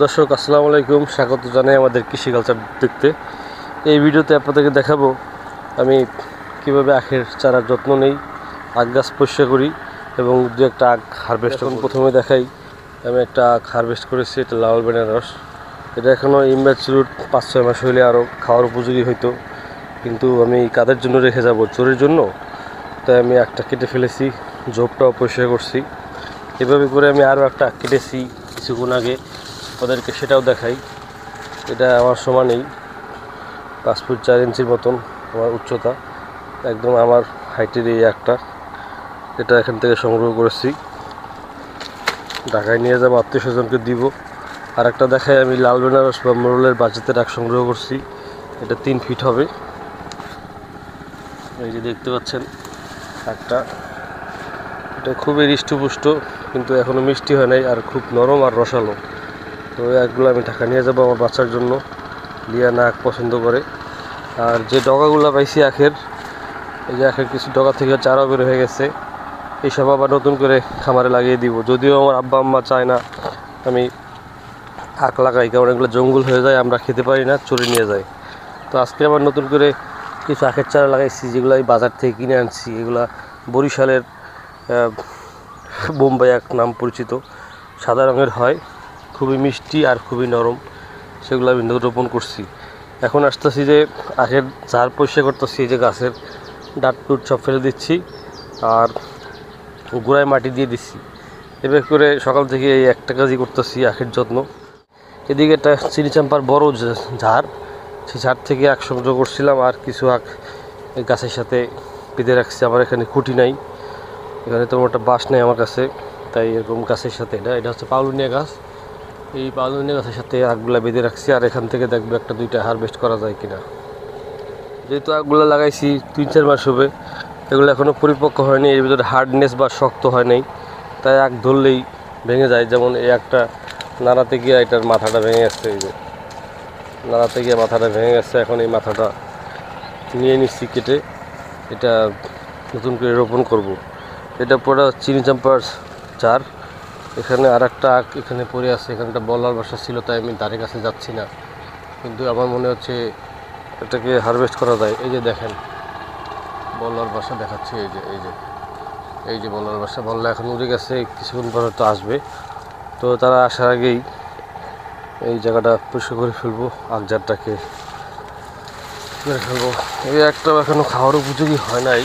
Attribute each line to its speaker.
Speaker 1: দর্শক আসসালামু আলাইকুম, স্বাগত জানাই আমাদের কৃষি কালচার দেখতে। এই ভিডিওতে আপনাদেরকে দেখাবো আমি কিভাবে আখের চারার যত্ন নেই, আখ গাছ পরিষ্কার করি এবং দু একটা আখ হারভেস্ট। এখন প্রথমে দেখাই আমি একটা আখ হারভেস্ট করেছি, এটা লাল বেনারস। এটা এখনও ইম্যাচিউর 5-6 মাস হইলে আরও খাওয়ার উপযোগী হইতো, কিন্তু আমি কাদের জন্য রেখে যাব, চোরের জন্য। তাই আমি একটা কেটে ফেলেছি, ঝোপটাও পরিষ্কার করছি। এভাবে করে আমি আরও একটা কেটেছি কিছুক্ষণ আগে, ওদেরকে সেটাও দেখাই। এটা আমার সমানেই 5 ফুট 4 ইঞ্চির মতন আমার উচ্চতা, একদম আমার হাইটের এই একটা। এটা এখান থেকে সংগ্রহ করেছি, ঢাকায় নিয়ে যাবো, আত্মীয় স্বজনকে দিব। আর একটা দেখাই আমি লাল বেনারস বা মোরলের বাজেতের আখ সংগ্রহ করছি। এটা 3 ফিট হবে। এই যে দেখতে পাচ্ছেন একটা, এটা খুবই হৃষ্টপুষ্ট, কিন্তু এখনও মিষ্টি হয় নাই, আর খুব নরম আর রসালো। তো একগুলো আমি ঢাকা নিয়ে যাবো আমার বাচ্চার জন্য, লিয়া না আখ পছন্দ করে। আর যে ডগাগুলো পাইছি আখের, এই যে আখের কিছু ডগা থেকে চারাও বের হয়ে গেছে, এইসব আবার নতুন করে খামারে লাগিয়ে দিব। যদিও আমার আব্বা আম্মা চায় না আমি আখ লাগাই, কারণ এগুলো জঙ্গল হয়ে যায়, আমরা খেতে পারি না, চুরি নিয়ে যায়। তো আজকে আবার নতুন করে কিছু আখের চারা লাগাইছি, যেগুলো আমি বাজার থেকে কিনে আনছি। এগুলা বরিশালের বোম্বাই আখ নাম পরিচিত, সাদা রঙের হয়, খুবই মিষ্টি আর খুবই নরম। সেগুলো আমি রোপণ করছি। এখন আসতেছি যে আখের ঝাড় পরিষ্কার করতেছি, এই যে গাছের ডাট টুট সব ফেলে দিচ্ছি আর গোড়ায় মাটি দিয়ে দিচ্ছি। এভাবে করে সকাল থেকে এই একটা কাজই করতেছি, আখের যত্ন। এদিকে একটা চিনি চাম্পার বড় ঝাড়, সেই ঝাড় থেকে আখ সংগ্রহ করছিলাম, আর কিছু আখ এই গাছের সাথে বেঁধে রাখছি। আমার এখানে খুঁটি নাই, এখানে তেমন একটা বাঁশ নেই আমার কাছে, তাই এরকম গাছের সাথে এটা হচ্ছে পাউলুনিয়া গাছ। এই পাউলুনিয়া গাছের সাথে আখগুলা বেঁধে রাখছি, আর এখান থেকে দেখবো একটা দুইটা হারভেস্ট করা যায় কিনা। যেহেতু আখগুলো লাগাইছি 3-4 মাস হবে, এগুলো এখনও পরিপক্ক হয়নি, এর ভিতরে হার্ডনেস বা শক্ত হয় নাই, তাই আখ ধরলেই ভেঙে যায়। যেমন এই একটা নাড়াতে গিয়ে এটার মাথাটা ভেঙে গেছে, এই যে নাড়াতে গিয়ে মাথাটা ভেঙে গেছে। এখন এই মাথাটা নিয়ে নিচ্ছি কেটে, এটা নতুন করে রোপণ করব। এটা পরে চিনি চাম্পার চার। এখানে আর একটা আখ এখানে পড়ে আছে, এখানটা বলার বাসা ছিল, তাই আমি ধারে কাছে যাচ্ছি না, কিন্তু আমার মনে হচ্ছে এটাকে হারভেস্ট করা যায়। এই যে দেখেন বলার বাসা দেখাচ্ছে, এই যে বলার বাসা। বললা এখন উড়ে গেছে, কিছুক্ষণ পর হয়তো আসবে। তো তারা আসার আগেই এই জায়গাটা পরিষ্কার করে ফেলবো, আখজারটাকে করে ফেলবো। এই একটাও এখনও খাওয়ার উপযোগী হয় নাই।